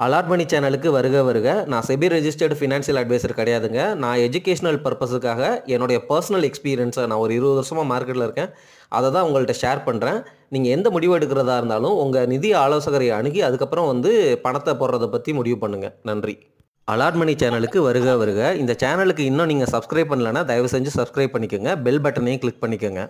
Allot மணி சேனலுக்கு வருக வருக. நான் செபி ரெஜிஸ்டர்டு ஃபினான்ஷியல் அட்வைசர் கிடையாதுங்க. நான் எஜுகேஷனல் பர்பஸுக்காக என்னுடைய பர்சனல் எக்ஸ்பீரியன்ஸை நான் ஒரு 20 வருஷமாக மார்க்கெட்டில் இருக்கேன். அதை தான் உங்கள்கிட்ட ஷேர் பண்ணுறேன். நீங்கள் எந்த முடிவு எடுக்கிறதா இருந்தாலும் உங்கள் நிதி ஆலோசகரை அணுகி அதுக்கப்புறம் பணத்தை போடுறதை பற்றி முடிவு பண்ணுங்கள். நன்றி. அலாட் மணி சேனலுக்கு வருக வருக. இந்த சேனலுக்கு இன்னும் நீங்கள் சப்ஸ்கிரைப் பண்ணலைன்னா தயவு செஞ்சு சப்ஸ்கிரைப் பண்ணிக்கோங்க. பெல் பட்டனையும் கிளிக் பண்ணிக்கோங்க.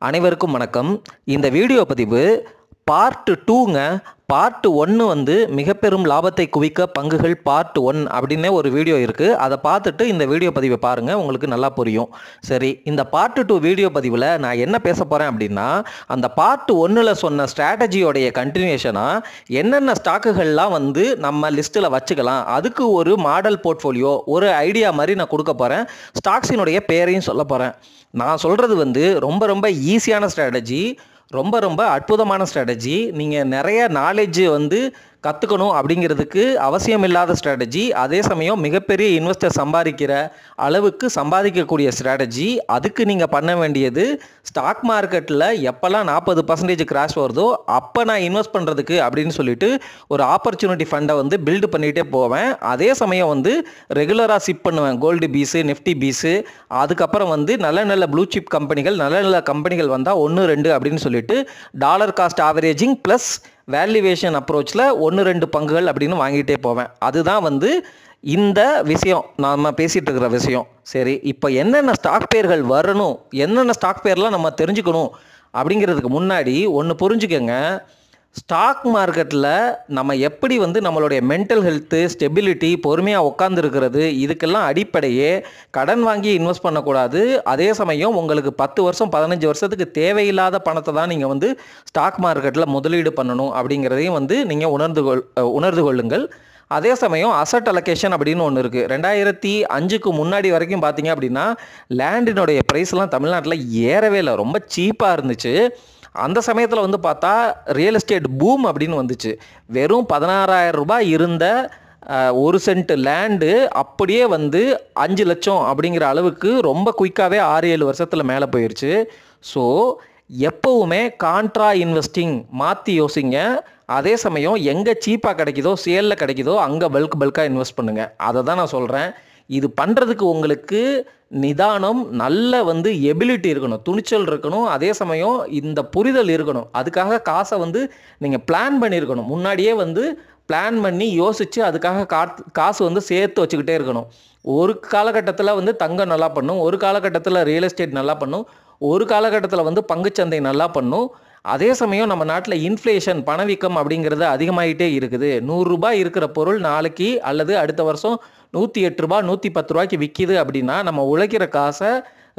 அனைவருக்கும் வணக்கம். இந்த வீடியோ பதிவு பார்ட் 2ங்க. பார்ட் 1 மிக பெரும் லாபத்தை குவிக்க பங்குகள் பார்ட் 1 அப்படின்னே ஒரு வீடியோ இருக்குது. அதை பார்த்துட்டு இந்த வீடியோ பதிவை பாருங்கள், உங்களுக்கு நல்லா புரியும். சரி, இந்த பார்ட் 2 வீடியோ பதிவில் நான் என்ன பேச போகிறேன் அப்படின்னா, அந்த பார்ட் 1ல் சொன்ன ஸ்ட்ராட்டஜியோடைய கண்டினியூஷனாக என்னென்ன ஸ்டாக்குகள்லாம் நம்ம லிஸ்ட்டில் வச்சுக்கலாம், அதுக்கு ஒரு மாடல் போர்ட்ஃபோலியோ ஒரு ஐடியா மாதிரி நான் கொடுக்க போகிறேன். ஸ்டாக்ஸினுடைய பேரையும் சொல்ல போகிறேன். நான் சொல்கிறது ரொம்ப ரொம்ப ஈஸியான ஸ்ட்ராட்டஜி, ரொம்ப அற்புதமான ஸ்ட்ராட்டஜி. நீங்கள் நிறைய நாலேஜ் கற்றுக்கணும் அப்படிங்கிறதுக்கு அவசியம் இல்லாத ஸ்ட்ராட்டஜி. அதே சமயம் மிகப்பெரிய இன்வெஸ்டர் சம்பாதிக்கிற அளவுக்கு சம்பாதிக்கக்கூடிய ஸ்ட்ராட்டஜி. அதுக்கு நீங்கள் பண்ண வேண்டியது, ஸ்டாக் மார்க்கெட்டில் எப்போல்லாம் 40% கிராஷ் வருதோ அப்போ நான் இன்வெஸ்ட் பண்ணுறதுக்கு அப்படின்னு சொல்லிட்டு ஒரு ஆப்பர்ச்சுனிட்டி ஃபண்டை பில்டு பண்ணிகிட்டே போவேன். அதே சமயம் ரெகுலராக சிப் பண்ணுவேன். கோல்டு பீஸு, நிஃப்டி பீஸு, அதுக்கப்புறம் நல்ல நல்ல ப்ளூ சிப் கம்பெனிகள், நல்ல நல்ல கம்பெனிகள் வந்தால் 1 2 அப்படின்னு சொல்லிட்டு dollar cost averaging plus valuation அப்ரோச்சில் 1 2 பங்குகள் அப்படின்னு வாங்கிட்டே போவேன். அதுதான் இந்த விஷயம், நாம் பேசிகிட்டு இருக்கிற விஷயம். சரி, இப்போ என்னென்ன ஸ்டாக் பேர்கள் வரணும், என்னென்ன ஸ்டாக் பேர்லாம் நம்ம தெரிஞ்சுக்கணும் அப்படிங்கிறதுக்கு முன்னாடி ஒன்று புரிஞ்சுக்கங்க. ஸ்டாக் மார்க்கெட்டில் நம்ம எப்படி நம்மளுடைய மென்டல் ஹெல்த்து, ஸ்டெபிலிட்டி, பொறுமையாக உட்காந்துருக்கிறது, இதுக்கெல்லாம் அடிப்படையே கடன் வாங்கி இன்வெஸ்ட் பண்ணக்கூடாது. அதே சமயம் உங்களுக்கு 10 வருஷம் 15 வருஷத்துக்கு தேவையில்லாத பணத்தை தான் நீங்கள் ஸ்டாக் மார்க்கெட்டில் முதலீடு பண்ணணும் அப்படிங்கிறதையும் நீங்கள் உணர்ந்து கொள்ளுங்கள். அதே சமயம் அசட் அலோகேஷன் அப்படின்னு ஒன்று இருக்குது. 2005க்கு முன்னாடி வரைக்கும் பார்த்தீங்க அப்படின்னா லேண்டினுடைய ப்ரைஸ்லாம் தமிழ்நாட்டில் ஏறவே இல்லை, ரொம்ப சீப்பாக இருந்துச்சு. அந்த சமயத்தில் பார்த்தா ரியல் எஸ்டேட் பூம் அப்படின்னு வந்துச்சு. வெறும் 16,000 ரூபாய் இருந்த 1 சென்ட் லேண்டு அப்படியே 5 லட்சம் அப்படிங்கிற அளவுக்கு ரொம்ப குயிக்காகவே 6-7 வருஷத்தில் மேலே போயிடுச்சு. ஸோ எப்போவுமே கான்ட்ரா இன்வெஸ்டிங் மாற்றி யோசிங்க. அதே சமயம் எங்கே சீப்பாக கிடைக்குதோ, சேலில் கிடைக்குதோ அங்கே பல்காக இன்வெஸ்ட் பண்ணுங்கள். அதை தான் நான் சொல்கிறேன். இது பண்ணுறதுக்கு உங்களுக்கு நிதானம், நல்ல எபிலிட்டி இருக்கணும், துணிச்சல் இருக்கணும். அதே சமயம் இந்த புரிதல் இருக்கணும். அதுக்காக காசை நீங்கள் பிளான் பண்ணியிருக்கணும். முன்னாடியே பிளான் பண்ணி யோசித்து அதுக்காக காசு சேர்த்து வச்சுக்கிட்டே இருக்கணும். ஒரு காலகட்டத்தில் தங்கம் நல்லா பண்ணும், ஒரு காலகட்டத்தில் ரியல் எஸ்டேட் நல்லா பண்ணும், ஒரு காலகட்டத்தில் பங்குச்சந்தை நல்லா பண்ணும். அதே சமயம் நம்ம நாட்டில் இன்ஃப்ளேஷன், பணவீக்கம் அப்படிங்கிறது அதிகமாகிட்டே இருக்குது. 100 ரூபாய் இருக்கிற பொருள் நாளைக்கு அல்லது அடுத்த வருஷம் 108 ரூபாய் 110 ரூபாய்க்கு விற்கிது அப்படின்னா நம்ம உழைக்கிற காசை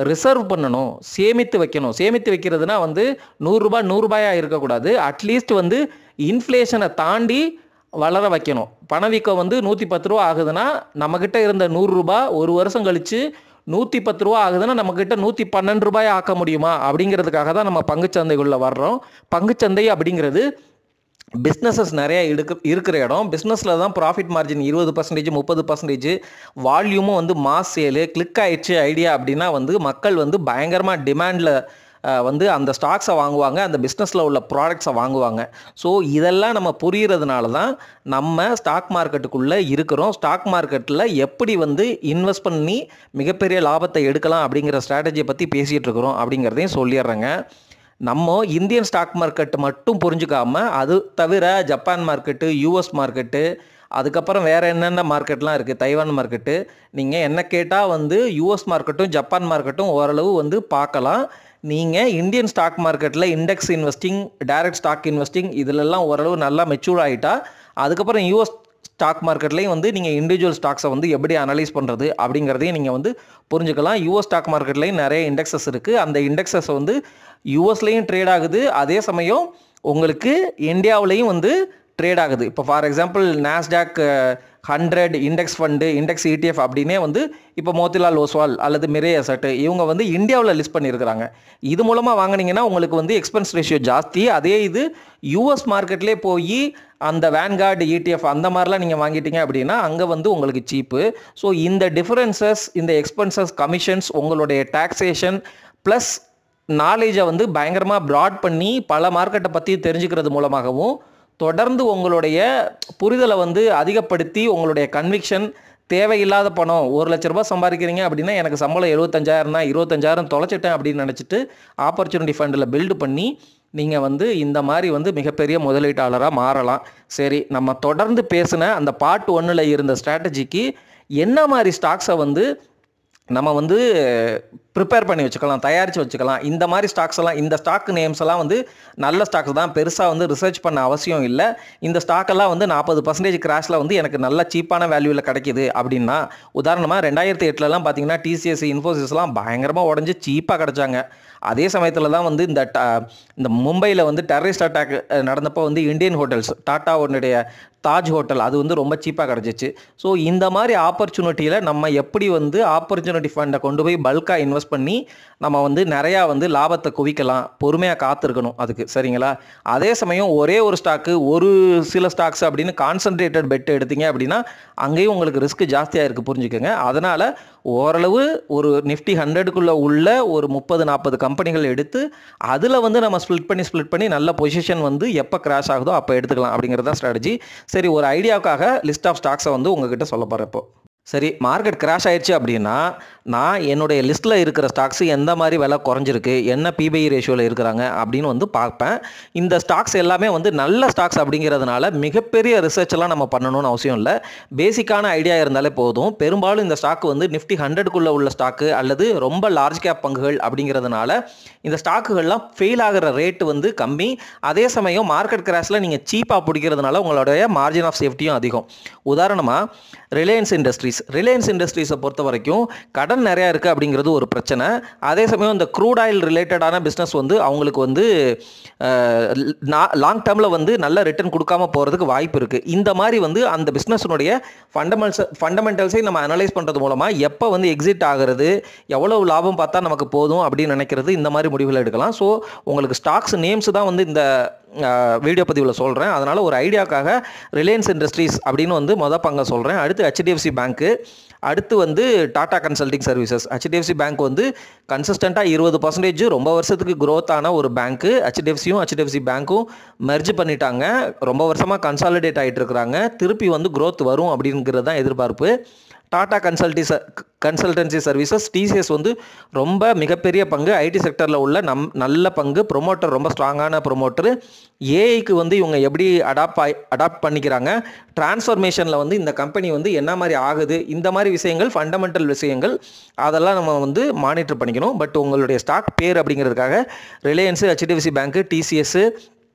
ரிசர்வ் பண்ணணும், சேமித்து வைக்கணும். சேமித்து வைக்கிறதுனா 100 ரூபாய் 100 ரூபாயாக இருக்கக்கூடாது. அட்லீஸ்ட் இன்ஃப்ளேஷனை தாண்டி வளர வைக்கணும். பணவீக்கம் 110 ரூபா ஆகுதுன்னா நம்மக்கிட்ட இருந்த 100 ரூபாய் ஒரு வருஷம் கழித்து 110 ரூபா ஆகுதுன்னா நம்மக்கிட்ட 112 ரூபாய் ஆக்க முடியுமா அப்படிங்கிறதுக்காக தான் நம்ம பங்குச்சந்தைக்குள்ளே வர்றோம். பங்குச்சந்தை அப்படிங்கிறது பிஸ்னஸஸ் நிறையா இருக்கிற இடம். பிஸ்னஸில் தான் ப்ராஃபிட் மார்ஜின் 20% 30%, வால்யூமும் மாஸ் சேலு, கிளிக் ஆயிடுச்சு ஐடியா அப்படின்னா மக்கள் பயங்கரமாக டிமாண்டில் அந்த ஸ்டாக்ஸை வாங்குவாங்க, அந்த பிஸ்னஸில் உள்ள ப்ராடக்ட்ஸை வாங்குவாங்க. ஸோ இதெல்லாம் நம்ம புரிகிறதுனால தான் நம்ம ஸ்டாக் மார்க்கெட்டுக்குள்ளே இருக்கிறோம். ஸ்டாக் மார்க்கெட்டில் எப்படி இன்வெஸ்ட் பண்ணி மிகப்பெரிய லாபத்தை எடுக்கலாம் அப்படிங்கிற ஸ்ட்ராட்டஜியை பற்றி பேசிகிட்டு இருக்கிறோம் அப்படிங்கிறதையும் சொல்லிடுறேங்க. நம்ம இந்தியன் ஸ்டாக் மார்க்கெட்டு மட்டும் புரிஞ்சுக்காமல் அது தவிர ஜப்பான் மார்க்கெட்டு, யூஎஸ் மார்க்கெட்டு, அதுக்கப்புறம் வேறு என்னென்ன மார்க்கெட்லாம் இருக்குது, தைவான் மார்க்கெட்டு, நீங்கள் என்ன கேட்டால் யூஎஸ் மார்க்கெட்டும் ஜப்பான் மார்க்கெட்டும் ஓரளவு பார்க்கலாம். நீங்கள் இந்தியன் ஸ்டாக் மார்க்கெட்டில் index investing, direct stock investing இதிலெல்லாம் ஓரளவு நல்லா மெச்சூர் ஆகிட்டா அதுக்கப்புறம் யூஎஸ் ஸ்டாக் மார்க்கெட்லேயும் நீங்கள் இண்டிவிஜுவல் ஸ்டாக்ஸை எப்படி அனலைஸ் பண்ணுறது அப்படிங்கிறதையும் நீங்கள் புரிஞ்சுக்கலாம். யூஎஸ் ஸ்டாக் மார்க்கெட்லேயும் நிறைய இண்டெக்ஸஸ் இருக்குது. அந்த இண்டெக்ஸஸ் யூஎஸ்லேயும் ட்ரேட் ஆகுது, அதே சமயம் உங்களுக்கு இந்தியாவிலையும் ட்ரேட் ஆகுது. இப்போ for example Nasdaq 100 index fund, index ETF அப்படின்னே இப்போ மோத்திலால் ஓஸ்வால் அல்லது மிரே அசட் இவங்க இந்தியாவில் லிஸ்ட் பண்ணியிருக்கிறாங்க. இது மூலமாக வாங்கினீங்கன்னா உங்களுக்கு எக்ஸ்பென்ஸ் ரேஷியோ ஜாஸ்தி. அதே இது யூஎஸ் மார்க்கெட்லேயே போய் அந்த வேன்கார்டு ETF அந்த மாதிரிலாம் நீங்கள் வாங்கிட்டீங்க அப்படின்னா அங்கே உங்களுக்கு சீப்பு. ஸோ இந்த டிஃபரன்சஸ், இந்த எக்ஸ்பென்சஸ், கமிஷன்ஸ், உங்களுடைய டாக்ஸேஷன், ப்ளஸ் நாலேஜை வந்து பயங்கரமாக ப்ராட் பண்ணி பல மார்க்கெட்டை பற்றி தெரிஞ்சுக்கிறது மூலமாகவும் தொடர்ந்து உங்களுடைய புரிதலை வந்து அதிகப்படுத்தி உங்களுடைய கன்விக்ஷன் தேவையில்லாத பணம் 1 லட்ச ரூபாய் சம்பாதிக்கிறீங்க அப்படின்னா எனக்கு சம்பளம் 75,000 தான் 25,000 தொலைச்சிட்டேன் அப்படின்னு நினச்சிட்டு ஆப்பர்ச்சுனிட்டி ஃபண்டில் பில்டு பண்ணி நீங்கள் வந்து இந்த மாதிரி வந்து மிகப்பெரிய முதலீட்டாளராக மாறலாம். சரி, நம்ம தொடர்ந்து பேசின அந்த பார்ட் 1ல் இருந்த ஸ்ட்ராட்டஜிக்கு என்ன மாதிரி ஸ்டாக்ஸை வந்து நம்ம வந்து ப்ரிப்பேர் பண்ணி வச்சுக்கலாம், தயாரித்து வச்சுக்கலாம். இந்த மாதிரி ஸ்டாக்ஸ் எல்லாம், இந்த ஸ்டாக் நேம்ஸ் எல்லாம் வந்து நல்ல ஸ்டாக்ஸ் தான், பெருசாக வந்து ரிசர்ச் பண்ண அவசியம் இல்லை. இந்த ஸ்டாக்கெல்லாம் வந்து 40% கிராஷில் வந்து எனக்கு நல்ல சீப்பான வேல்யூவில் கிடைக்கிது அப்படின்னா, உதாரணமாக 2008லலாம் பார்த்தீங்கன்னா டிசிஎஸ், இன்ஃபோசிஸ்லாம் பயங்கரமாக உடஞ்சி சீப்பாக கிடச்சாங்க. அதே சமயத்தில் தான் வந்து இந்த மும்பையில் வந்து டெரரிஸ்ட் அட்டாக் நடந்தப்போ வந்து இந்தியன் ஹோட்டல்ஸ், டாட்டாவுடைய தாஜ் ஹோட்டல் அது வந்து ரொம்ப சீப்பாக கிடச்சிச்சு. ஸோ இந்த மாதிரி ஆப்பர்ச்சுனிட்டியில் நம்ம எப்படி வந்து ஆப்பர்ச்சுனிட்டி ஃபண்டை கொண்டு போய் பல்காக இன்வெஸ்ட் பண்ணி நம்ம வந்து நிறையா வந்து லாபத்தை குவிக்கலாம், பொறுமையாக காத்திருக்கணும் அதுக்கு, சரிங்களா? அதே சமயம் ஒரே ஒரு ஸ்டாக்கு, ஒரு சில ஸ்டாக்ஸ் அப்படின்னு கான்சன்ட்ரேட்டட் பெட் எடுத்தீங்க அப்படின்னா அங்கேயும் உங்களுக்கு ரிஸ்க் ஜாஸ்தியாக இருக்குது, புரிஞ்சுக்கோங்க. அதனால் ஓரளவு ஒரு நிஃப்டி 100க்குள்ளே உள்ள ஒரு 30-40 கம்பெனிகள் எடுத்து அதில் வந்து நம்ம ஸ்ப்ளிட் பண்ணி நல்ல பொசிஷன் வந்து எப்போ கிராஷ் ஆகுதோ அப்போ எடுத்துக்கலாம் அப்படிங்கிறது தான் ஸ்ட்ராட்டஜி. சரி, ஒரு ஐடியாவுக்காக லிஸ்ட் ஆஃப் ஸ்டாக்ஸை வந்து உங்ககிட்ட சொல்ல போகிறேன் இப்போ. சரி, மார்க்கெட் கிராஷ் ஆயிடுச்சு அப்படின்னா நான் என்னுடைய லிஸ்ட்டில் இருக்கிற ஸ்டாக்ஸ் எந்த மாதிரி விலை குறைஞ்சிருக்கு, என்ன பிபிஐ ரேஷியோவில் இருக்கிறாங்க அப்படின்னு வந்து பார்ப்பேன். இந்த ஸ்டாக்ஸ் எல்லாமே வந்து நல்ல ஸ்டாக்ஸ் அப்படிங்கிறதுனால மிகப்பெரிய ரிசர்ச்லாம் நம்ம பண்ணணும்னு அவசியம் இல்லை. பேசிக்கான ஐடியா இருந்தாலே போதும். பெரும்பாலும் இந்த ஸ்டாக் வந்து நிஃப்டி 100க்குள்ளே உள்ள ஸ்டாக்கு அல்லது ரொம்ப லார்ஜ் கேப் பங்குகள் அப்படிங்கிறதுனால இந்த ஸ்டாக்குகள்லாம் ஃபெயில் ஆகிற ரேட்டு வந்து கம்மி. அதே சமயம் மார்க்கெட் கிராஷில் நீங்கள் சீப்பாக பிடிக்கிறதுனால உங்களுடைய மார்ஜின் ஆஃப் சேஃப்டியும் அதிகம். உதாரணமாக ரிலையன்ஸ் இண்டஸ்ட்ரீஸை பொறுத்த வரைக்கும் கடன் நிறையா இருக்குது அப்படிங்கிறது ஒரு பிரச்சனை. அதே சமயம் இந்த க்ரூட் ஆயில் ரிலேட்டடான பிஸ்னஸ் வந்து அவங்களுக்கு வந்து லாங் டேர்மில் வந்து நல்ல ரிட்டர்ன் கொடுக்காம போகிறதுக்கு வாய்ப்பு இருக்குது. இந்த மாதிரி வந்து அந்த பிஸ்னஸினுடைய ஃபண்டமெண்டல்ஸை நம்ம அனலைஸ் பண்ணுறது மூலமாக எப்போ வந்து எக்ஸிட் ஆகிறது, எவ்வளவு லாபம் பார்த்தா நமக்கு போதும் அப்படின்னு நினைக்கிறது, இந்த மாதிரி முடிவுகள் எடுக்கலாம். ஸோ உங்களுக்கு ஸ்டாக்ஸ் நேம்ஸ் தான் வந்து இந்த வீடியோ பதிவில் சொல்கிறேன். அதனால் ஒரு ஐடியாவுக்காக ரிலையன்ஸ் இண்டஸ்ட்ரீஸ் அப்படின்னு வந்து மொதல் பங்கை சொல்கிறேன். அடுத்து ஹெச்டிஎஃப்சி பேங்க்கு, அடுத்து வந்து Tata consulting services. HDFC bank வந்து கன்சிஸ்டண்ட்டாக 20% ரொம்ப வருஷத்துக்கு க்ரோத் ஆன ஒரு பேங்க்கு. ஹெச்டிஎஃப்சி பேங்க்கும் மெர்ஜ் பண்ணிட்டாங்க, ரொம்ப வருஷமாக கன்சாலிடேட் ஆகிட்டு இருக்கிறாங்க. திருப்பி வந்து க்ரோத் வரும் அப்படிங்கிறது தான் எதிர்பார்ப்பு. டாடா கன்சல்டன்சி சர்வீசஸ், டிசிஎஸ் வந்து ரொம்ப மிகப்பெரிய பங்கு, ஐடி செக்டரில் உள்ள நல்ல பங்கு, ப்ரொமோட்டர் ரொம்ப ஸ்ட்ராங்கான ப்ரொமோட்டர். ஏஐக்கு வந்து இவங்க எப்படி அடாப்ட் பண்ணிக்கிறாங்க, டிரான்ஸ்ஃபர்மேஷனில் வந்து இந்த கம்பெனி வந்து என்ன மாதிரி ஆகுது, இந்த மாதிரி விஷயங்கள், ஃபண்டமெண்டல் விஷயங்கள் அதெல்லாம் நம்ம வந்து மானிட்டர் பண்ணிக்கணும். பட் உங்களுடைய ஸ்டாக் பேர் அப்படிங்கிறதுக்காக ரிலையன்ஸு, ஹெச்டிஎஃப்சி பேங்க்கு, டிசிஎஸ்ஸு,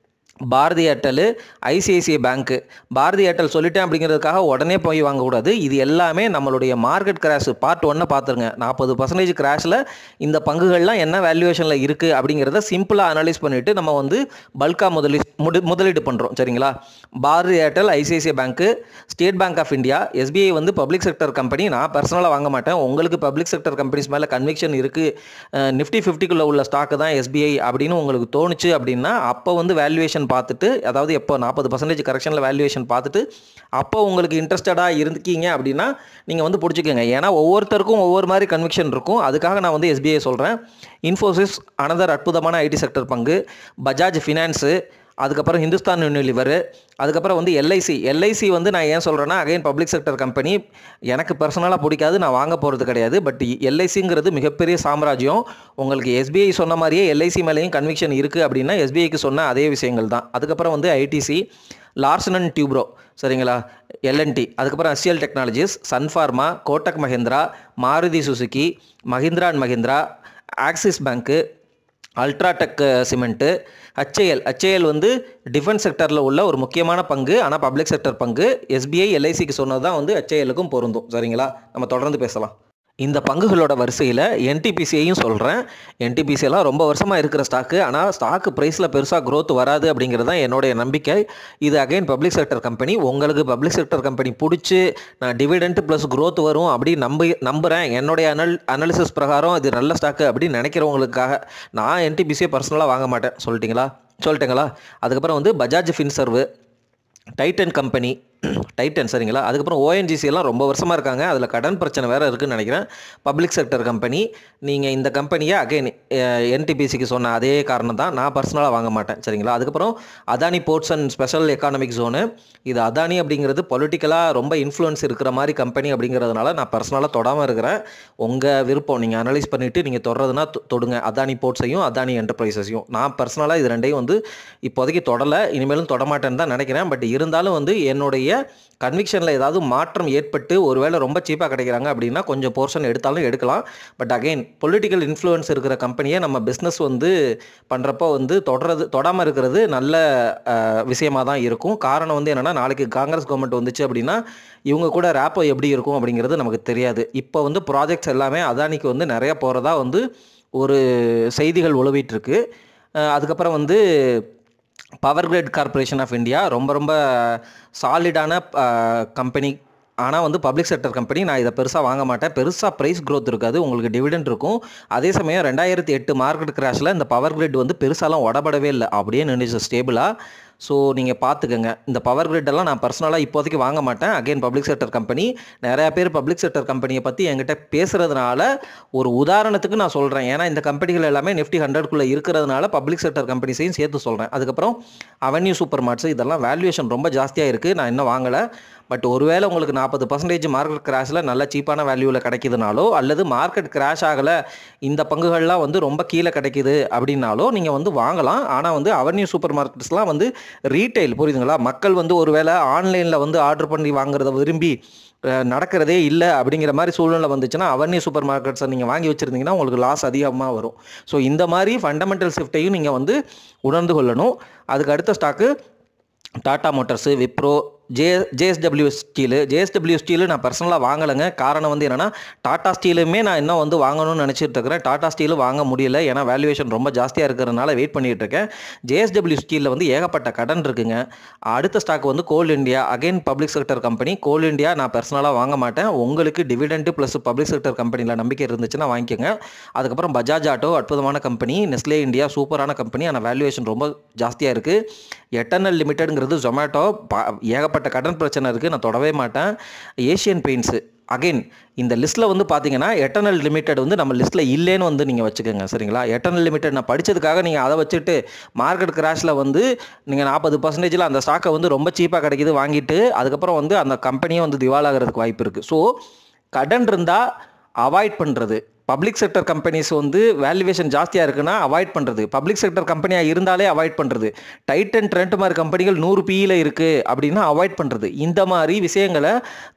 பாரதி ஏர்டெல், ஐசிஐசிஐ பேங்க்கு. பாரதி ஏர்டெல் சொல்லிட்டேன் அப்படிங்கிறதுக்காக உடனே போய் வாங்கக்கூடாது. இது எல்லாமே நம்மளுடைய மார்க்கெட் கிராஷ் பார்ட் 1 பார்த்துருங்க. 40% கிராஷில் இந்த பங்குகள்லாம் என்ன வேல்யூவேஷனில் இருக்குது அப்படிங்கிறத சிம்பிளாக அனலைஸ் பண்ணிவிட்டு நம்ம வந்து பல்காக முதலீடு பண்ணுறோம், சரிங்களா? Bharti Airtel, ICICI bank, state bank of India, SBI வந்து பப்ளிக் செக்டர் கம்பெனி. நான் பர்சனலாக வாங்க மாட்டேன். உங்களுக்கு பப்ளிக் செக்டர் கம்பெனிஸ் மேலே கன்விக்ஷன் இருக்குது, நிஃப்டி 50க்குள்ளே உள்ள ஸ்டாக்கு தான் எஸ்பிஐ அப்படின்னு உங்களுக்கு தோணுச்சு அப்படின்னா அப்போ வந்து வேல்யூவேஷன் பார்த்துட்டு, அதாவது எப்போ 40% கரெக்ஷனில் வேல்யூவேஷன் பார்த்துட்டு அப்போ உங்களுக்கு இன்ட்ரெஸ்டடாக இருந்துக்கீங்க அப்படின்னா நீங்கள் வந்து பிடிச்சிக்கோங்க. ஏன்னா ஒவ்வொருத்தருக்கும் ஒவ்வொரு மாதிரி கன்விக்ஷன் இருக்கும். அதுக்காக நான் வந்து எஸ்பிஐ சொல்கிறேன். இன்ஃபோசிஸ் அனதர் அற்புதமான ஐடி செக்டர் பங்கு. பஜாஜ் ஃபினான்ஸு, அதுக்கப்புறம் ஹிந்துஸ்தான் யூனிலிவர், அதுக்கப்புறம் வந்து எல்ஐசி வந்து நான் ஏன் சொல்கிறேன்னா அகைன் பப்ளிக் செக்டர் கம்பெனி. எனக்கு பர்சனலாக பிடிக்காது, நான் வாங்க போகிறது கிடையாது. பட் எல்ஐசிங்கிறது மிகப்பெரிய சாம்ராஜ்யம். உங்களுக்கு எஸ்பிஐ சொன்ன மாதிரியே எல்ஐசி மேலேயும் கன்விக்ஷன் இருக்குது அப்படின்னா எஸ்பிஐக்கு சொன்ன அதே விஷயங்கள் தான். அதுக்கப்புறம் வந்து ஐடிசி, லார்சன் அண்ட் டியூப்ரோ, சரிங்களா? எல்என்டி, அதுக்கப்புறம் HCL technologies, Sun Pharma, Kotak Mahindra, Maruti Suzuki, Mahindra and Mahindra, axis bank, UltraTech cement, HAL வந்து டிஃபென்ஸ் செக்டரில் உள்ள ஒரு முக்கியமான பங்கு, ஆனால் பப்ளிக் செக்டர் பங்கு. எஸ்பிஐ எல்ஐசிக்கு சொன்னது தான் வந்து ஹெச்ஏஎலுக்கும் பொருந்தும், சரிங்களா? நம்ம தொடர்ந்து பேசலாம். இந்த பங்குகளோட வரிசையில் என்டிபிசியையும் சொல்கிறேன். என்டிபிசியெல்லாம் ரொம்ப வருஷமாக இருக்கிற ஸ்டாக்கு, ஆனால் ஸ்டாக்கு ப்ரைஸில் பெருசாக க்ரோத் வராது அப்படிங்கிறது தான் என்னுடைய நம்பிக்கை. இது அகைன் பப்ளிக் செக்டர் கம்பெனி. உங்களுக்கு பப்ளிக் செக்டர் கம்பெனி பிடிச்சி நான் டிவிடெண்ட் ப்ளஸ் க்ரோத் வரும் அப்படி நம்புகிறேன். என்னுடைய அனாலிசிஸ் பிரகாரம் இது நல்ல ஸ்டாக்கு அப்படின்னு நினைக்கிறவங்களுக்காக நான் என்டிபிசியை பர்சனலாக வாங்க மாட்டேன். சொல்லிட்டேங்களா? அதுக்கப்புறம் வந்து பஜாஜ் ஃபின்சர்வு, டைட்டன் கம்பெனி, டைட்டன் சரிங்களா. அதுக்கப்புறம் ஓஎன்ஜிசி எல்லாம் ரொம்ப வருஷமாக இருக்காங்க. அதில் கடன் பிரச்சனை வேறு இருக்குதுன்னு நினைக்கிறேன். Public sector company. நீங்கள் இந்த கம்பெனியை அகைன் என்டிபிசிக்கு சொன்ன அதே காரணம் தான். நான் பர்சனலாக வாங்க மாட்டேன் சரிங்களா. அதுக்கப்புறம் Adani ports and special economic zone. இது அதானி அப்படிங்கிறது பொலிட்டிக்கலாக ரொம்ப இன்ஃப்ளூயன்ஸ் இருக்கிற மாதிரி கம்பெனி அப்படிங்கிறதுனால நான் பர்சனலாக தொடாமல் இருக்கிறேன். உங்கள் விருப்பம், நீங்கள் அனலைஸ் பண்ணிவிட்டு நீங்கள் தொடுறதுனா தொடுங்க. அதானி போர்ட்ஸையும் அதானி என்டர்பிரைஸையும். நான் பர்சனலாக இது ரெண்டையும் வந்து இப்போதைக்கு தொடலை, இனிமேலும் தொடமாட்டேன்னு தான் நினைக்கிறேன். பட் இருந்தாலும் வந்து என்னுடைய கன்விக்ஷனில் ஏதாவது மாற்றம் ஏற்பட்டு ஒருவேளை ரொம்ப சீப்பாக கிடைக்கிறாங்க அப்படின்னா கொஞ்சம் போர்ஷன் எடுத்தாலும் எடுக்கலாம். பட் அகெயின் பொலிட்டிக்கல் இன்ஃப்ளூயன்ஸ் இருக்கிற கம்பெனியை நம்ம பிஸ்னஸ் வந்து பண்ணுறப்போ வந்து தொடாமல் இருக்கிறது நல்ல விஷயமாக தான் இருக்கும். காரணம் வந்து என்னென்னா, நாளைக்கு காங்கிரஸ் கவர்மெண்ட் வந்துச்சு அப்படின்னா இவங்க கூட ரேப்போ எப்படி இருக்கும் அப்படிங்கிறது நமக்கு தெரியாது. இப்போ வந்து ப்ராஜெக்ட்ஸ் எல்லாமே அதானிக்கு வந்து நிறைய போகிறதா வந்து ஒரு செய்திகள் உலவிட்டுருக்கு. அதுக்கப்புறம் வந்து power grid corporation of India ரொம்ப சாலிடான கம்பெனி. ஆனால் வந்து பப்ளிக் செக்டர் கம்பெனி. நான் இதை பெருசாக வாங்க மாட்டேன். பெருசாக ப்ரைஸ் க்ரோத் இருக்காது, உங்களுக்கு டிவிடெண்ட் இருக்கும். அதே சமயம் 2008 மார்க்கெட் கிராஷில் இந்த பவர் கிரிட் வந்து பெருசாலாம் உடபடவே இல்லை, அப்படியே நின்றுச்சு ஸ்டேபிளாக. ஸோ நீங்கள் பார்த்துக்கங்க. இந்த பவர் கிரிட்டெல்லாம் நான் பர்சனலாக இப்போதைக்கு வாங்க மாட்டேன். Again public sector company. நிறையா பேர் பப்ளிக் செக்டர் கம்பெனியை பற்றி என்கிட்ட பேசுகிறதுனால ஒரு உதாரணத்துக்கு நான் சொல்கிறேன். ஏன்னா இந்த கம்பெனிகள் எல்லாமே நிஃப்டி 100க்குள்ளே இருக்கிறதுனால பப்ளிக் செக்டர் கம்பெனிஸையும் சேர்த்து சொல்கிறேன். அதுக்கப்புறம் அவென்யூ சூப்பர் மார்ட்ஸ், இதெல்லாம் வேல்யூவேஷன் ரொம்ப ஜாஸ்தியாக இருக்குது. நான் இன்னும் வாங்கலை. பட் ஒருவேளை உங்களுக்கு 40% மார்க்கெட் கிராஷில் நல்ல சீப்பான வேல்யூவில் கிடைக்குதுனாலோ, அல்லது மார்க்கெட் கிராஷ் ஆகலை, இந்த பங்குகள்லாம் வந்து ரொம்ப கீழே கிடைக்குது அப்படின்னாலோ நீங்கள் வந்து வாங்கலாம். ஆனால் வந்து அவென்யூ சூப்பர் மார்க்கெட்ஸ்லாம் வந்து ரீட்டைல், புரியுதுங்களா. மக்கள் வந்து ஒருவேளை ஆன்லைனில் வந்து ஆர்டர் பண்ணி வாங்குறத விரும்பி நடக்கிறதே இல்லை அப்படிங்கிற மாதிரி சூழ்நிலை வந்துச்சுன்னா அவென்யூ சூப்பர் மார்க்கெட்ஸை நீங்கள் வாங்கி வச்சுருந்தீங்கன்னா உங்களுக்கு லாஸ் அதிகமாக வரும். ஸோ இந்த மாதிரி ஃபண்டமெண்டல் ஷிஃப்ட்டையும் நீங்கள் வந்து உணர்ந்து கொள்ளணும். அதுக்கு அடுத்த stock Tata motors, Wipro, JSW steel நான் பர்சனலாக வாங்கலைங்க. காரணம் வந்து என்னென்னா, டாடா ஸ்டீலுமே நான் இன்னும் வந்து வாங்கணும்னு நினச்சிட்டு இருக்கிறேன். டாடா ஸ்டீலு வாங்க முடியல, ஏன்னா வேல்யூவேஷன் ரொம்ப ஜாஸ்தியாக இருக்கிறதுனால வெயிட் பண்ணிகிட்டு இருக்கேன். ஜேஎஸ்டபிள்யூ ஸ்டீலில் வந்து ஏகப்பட்ட கடன் இருக்குங்க. அடுத்த ஸ்டாக் வந்து Coal India, again public sector company. Coal India நான் பர்சனலாக வாங்க மாட்டேன். உங்களுக்கு டிவிடெண்ட் ப்ளஸ் பப்ளிக் செக்டர் கம்பெனியில் நம்பிக்கை இருந்துச்சுன்னா வாங்கிக்கோங்க. அதுக்கப்புறம் பஜாஜ் ஆட்டோ அற்புதமான கம்பெனி. நெஸ்லே இந்தியா சூப்பரான கம்பெனி, ஆனால் வேல்யூவேஷன் ரொம்ப ஜாஸ்தியாக இருக்குது. எட்டர்னல் லிமிடெட்ங்கிறது ஜொமேட்டோ, ஏகப்பட்ட கடன் பிரச்சனை இருக்குது, நான் தொடவே மாட்டேன். ஏஷியன் பெயிண்ட்ஸு அகைன் இந்த லிஸ்ட்டில் வந்து பார்த்தீங்கன்னா எட்டர்னல் லிமிடெட் வந்து நம்ம லிஸ்ட்டில் இல்லைன்னு வந்து நீங்கள் வச்சுக்கோங்க சரிங்களா. எட்டர்னல் லிமிடெட் நான் படித்ததுக்காக நீங்கள் அதை வச்சுட்டு மார்க்கெட் கிராஷில் வந்து நீங்கள் 40% அந்த ஸ்டாக்கை வந்து ரொம்ப சீப்பாக கிடைக்கிது வாங்கிட்டு அதுக்கப்புறம் வந்து அந்த கம்பெனியை வந்து திவாலாகிறதுக்கு வாய்ப்பு இருக்குது. ஸோ கடன் இருந்தால் அவாய்ட் பண்ணுறது. பப்ளிக் செக்டர் கம்பெனிஸ் வந்து வேல்யூவேஷன் ஜாஸ்தியாக இருக்குன்னா அவாய்ட் பண்ணுறது. பப்ளிக் செக்டர் கம்பெனியாக இருந்தாலே அவாய்ட் பண்ணுறது. டைட்டன், ட்ரெண்ட் மாதிரி கம்பெனிகள் 100 PEல இருக்குது அப்படின்னா அவாய்ட் பண்ணுறது. இந்த மாதிரி விஷயங்களை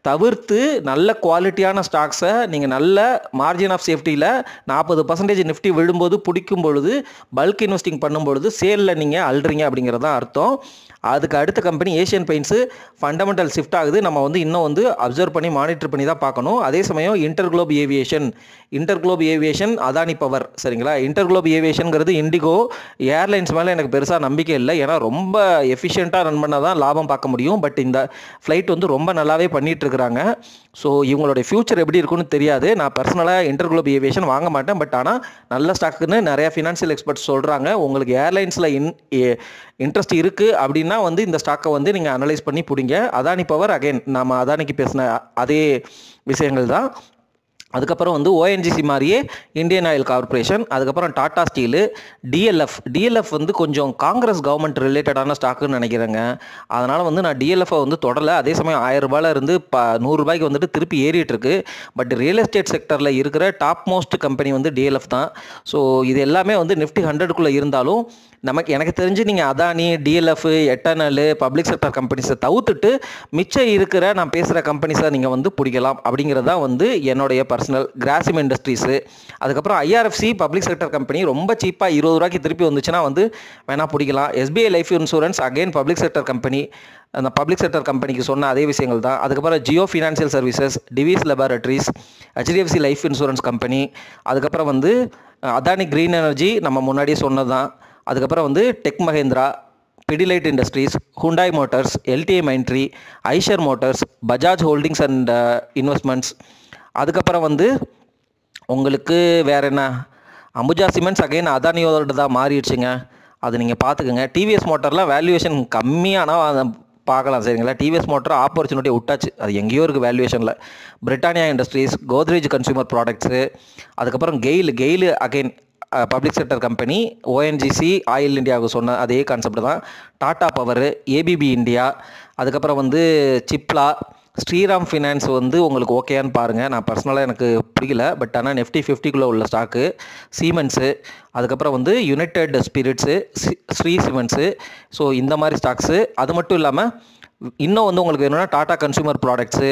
தவிர்த்து நல்ல குவாலிட்டியான ஸ்டாக்ஸை நீங்கள் நல்ல மார்ஜின் ஆஃப் சேஃப்டியில் 40% நிஃப்டி விழும்போது பிடிக்கும் பொழுது பல்க் இன்வெஸ்டிங் பண்ணும்பொழுது சேலில் நீங்கள் அல்றீங்க அப்படிங்கிறது தான் அர்த்தம். அதுக்கு அடுத்த company Asian paints fundamental shift ஆகுது. நம்ம வந்து இன்னும் வந்து அப்சர்வ் பண்ணி மானிட்டர் பண்ணி தான் பார்க்கணும். அதே சமயம் இன்டர்குளோப் ஏவியேஷன் அதானி பவர் சரிங்களா. இன்டர்குளோப் ஏவியேஷனுங்கிறது இண்டிகோ ஏர்லைன்ஸ் மேலே எனக்கு பெருசாக நம்பிக்கை இல்லை. ஏன்னா ரொம்ப எஃபிஷியண்ட்டாக ரன் பண்ணால் தான் லாபம் பார்க்க முடியும். பட் இந்த ஃப்ளைட் வந்து ரொம்ப நல்லாவே பண்ணிகிட்ருக்குறாங்க. ஸோ இவங்களுடைய ஃபியூச்சர் எப்படி இருக்குன்னு தெரியாது. நான் பர்சனலாக இன்டர்குளோப் ஏவியேஷன் வாங்க மாட்டேன். பட் ஆனால் நல்ல ஸ்டாக்குன்னு நிறையா ஃபினான்ஷியல் எக்ஸ்பர்ட்ஸ் சொல்கிறாங்க. உங்களுக்கு ஏர்லைன்ஸில் இன்ட்ரெஸ்ட் இருக்குது அப்படின்னா வந்து இந்த ஸ்டாக்கை வந்து நீங்கள் அனலைஸ் பண்ணி பிடிங்க. அதானி பவர் அகைன் நம்ம அதானிக்கு பேசின அதே விஷயங்கள் தான். அதுக்கப்புறம் வந்து ஓஎன்ஜிசி மாதிரியே இந்தியன் ஆயில் கார்பரேஷன், அதுக்கப்புறம் டாடா ஸ்டீலு, டிஎல்எஃப் வந்து கொஞ்சம் காங்கிரஸ் கவர்மெண்ட் ரிலேட்டடான ஸ்டாக்குன்னு நினைக்கிறேங்க. அதனால் வந்து நான் டிஎல்எஃப்பை வந்து தொடலை. அதே சமயம் 1000 ரூபாயில் இருந்து 100 ரூபாய்க்கு வந்துட்டு திருப்பி ஏறிட்டுருக்கு. பட் ரியல் எஸ்டேட் செக்டரில் இருக்கிற டாப் மோஸ்ட் கம்பெனி வந்து டிஎல்எஃப் தான். ஸோ இது எல்லாமே வந்து நிஃப்டி 100க்குள்ளே இருந்தாலும் எனக்கு தெரிஞ்சு நீங்கள் Adani, DLF, Eternal, public sector கம்பெனிஸை தவிர்த்துட்டு மிச்சம் இருக்கிற நான் பேசுகிற கம்பெனிஸை நீங்கள் வந்து பிடிக்கலாம் அப்படிங்கிறது தான் வந்து என்னுடைய பர்சனல். கிராசிம் இண்டஸ்ட்ரீஸு, அதுக்கப்புறம் ஐஆர்எஃப்சி பப்ளிக் செக்டர் கம்பெனி ரொம்ப சீப்பாக 20 ரூபாய்க்கு திருப்பி வந்துச்சுன்னா வந்து வேணால் பிடிக்கலாம். SBI life insurance again public sector company, அந்த பப்ளிக் செக்டர் கம்பெனிக்கு சொன்ன அதே விஷயங்கள் தான். அதுக்கப்புறம் Jio financial services, TVS laboratories, HDFC life insurance company, அதுக்கப்புறம் வந்து அதானி கிரீன் எனர்ஜி நம்ம முன்னாடியே சொன்னது தான். அதுக்கப்புறம் வந்து tech Mahindra, Pidilite industries, Hyundai Motors, LTI Mindtree, Eicher Motors, Bajaj holdings and investments. அதுக்கப்புறம் வந்து உங்களுக்கு வேறு என்ன, அம்புஜா சிமெண்ட்ஸ் அகைன் அதானியோட தான் மாறிடுச்சுங்க. அது நீங்கள் பார்த்துக்குங்க. டிவிஎஸ் மோட்டார்லாம் வேல்யூவேஷன் கம்மியான பார்க்கலாம் சரிங்களா. டிவிஎஸ் மோட்டார் ஆப்பர்ச்சுனிட்டி விட்டாச்சு, அது எங்கேயோ இருக்குது வேல்யூவேஷனில். Britannia Industries, Godrej consumer products, அதுக்கப்புறம் GAIL again public sector company, ONGC oil இந்தியாவுக்கு சொன்ன அதே கான்செப்ட் தான். டாடா பவர், ஏபிபி இந்தியா, அதுக்கப்புறம் வந்து சிப்லா, ஸ்ரீராம் ஃபினான்ஸ் வந்து உங்களுக்கு ஓகேன்னு பாருங்கள். நான் பர்சனலாக எனக்கு பிடிக்கல, பட் ஆனால் நிஃப்டி 50க்குள்ளே உள்ள ஸ்டாக்கு. சீமென்ஸு, அதுக்கப்புறம் வந்து United spirits, Sri cements. So இந்த மாதிரி ஸ்டாக்ஸு. அது மட்டும் இல்லாமல் இன்னும் வந்து உங்களுக்கு வேணும்னா Tata consumer products,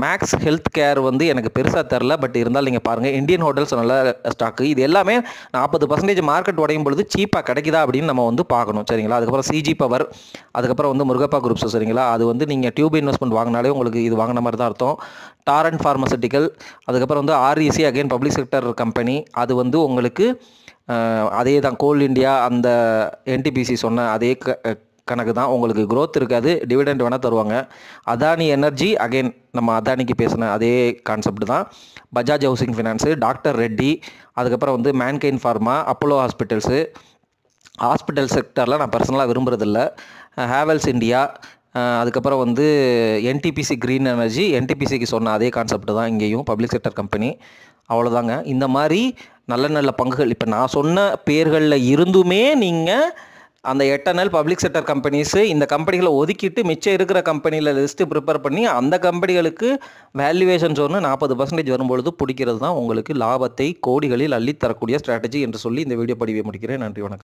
Max health care வந்து எனக்கு பெருசாக தெரில, பட் இருந்தாலும் நீங்கள் பாருங்கள். இந்தியன் ஹோட்டல்ஸ் நல்ல ஸ்டாக்கு. இது எல்லாமே 40% மார்க்கெட் உடையும் பொழுது சீப்பாக கிடைக்குதா அப்படின்னு நம்ம வந்து பார்க்கணும் சரிங்களா. அதுக்கப்புறம் சிஜி பவர், அதுக்கப்புறம் வந்து முருகப்பா குரூப்ஸ் சரிங்களா. அது வந்து நீங்கள் டியூப் இன்வெஸ்ட்மெண்ட் வாங்கினாலே உங்களுக்கு இது வாங்கின மாதிரி தான் அர்த்தம். டாரண்ட் ஃபார்மசூட்டிக்கல், அதுக்கப்புறம் வந்து REC again public sector company. அது வந்து உங்களுக்கு அதே தான், கோல் இண்டியா அந்த என்டிபிசி சொன்ன அதே கணக்கு தான். உங்களுக்கு growth இருக்காது, டிவிடெண்ட் வேணால் தருவாங்க. அதானி எனர்ஜி அகைன் நம்ம அதானிக்கு பேசின அதே கான்செப்ட் தான். Bajaj housing finance, doctor Reddy, அதுக்கப்புறம் வந்து Mankind pharma, Apollo hospitals. Hospital செக்டரில் நான் பர்சனலாக விரும்புகிறதில்ல. ஹேவல்ஸ் இந்தியா, அதுக்கப்புறம் வந்து என்டிபிசி க்ரீன் எனர்ஜி, என்டிபிசிக்கு சொன்ன அதே கான்செப்ட் தான் இங்கேயும், பப்ளிக் செக்டர் கம்பெனி. அவ்வளோதாங்க. இந்த மாதிரி நல்ல நல்ல பங்குகள் இப்போ நான் சொன்ன பேர்களில் இருந்துமே நீங்கள் அந்த 8 நாள் பப்ளிக் செக்டர் கம்பெனிஸு இந்த கம்பெனிகளை ஒதுக்கிட்டு மிச்சம் இருக்கிற கம்பெனியில் லிஸ்ட்டு ப்ரிப்பேர் பண்ணி அந்த கம்பெனிகளுக்கு வேல்யூவேஷன்ஸ் ஒன்று 40% வரும்பொழுது பிடிக்கிறது தான் உங்களுக்கு லாபத்தை கோடிகளில் அள்ளித்தரக்கூடிய ஸ்ட்ராட்டஜி என்று சொல்லி இந்த வீடியோ பதிவை முடிக்கிறேன். நன்றி, வணக்கம்.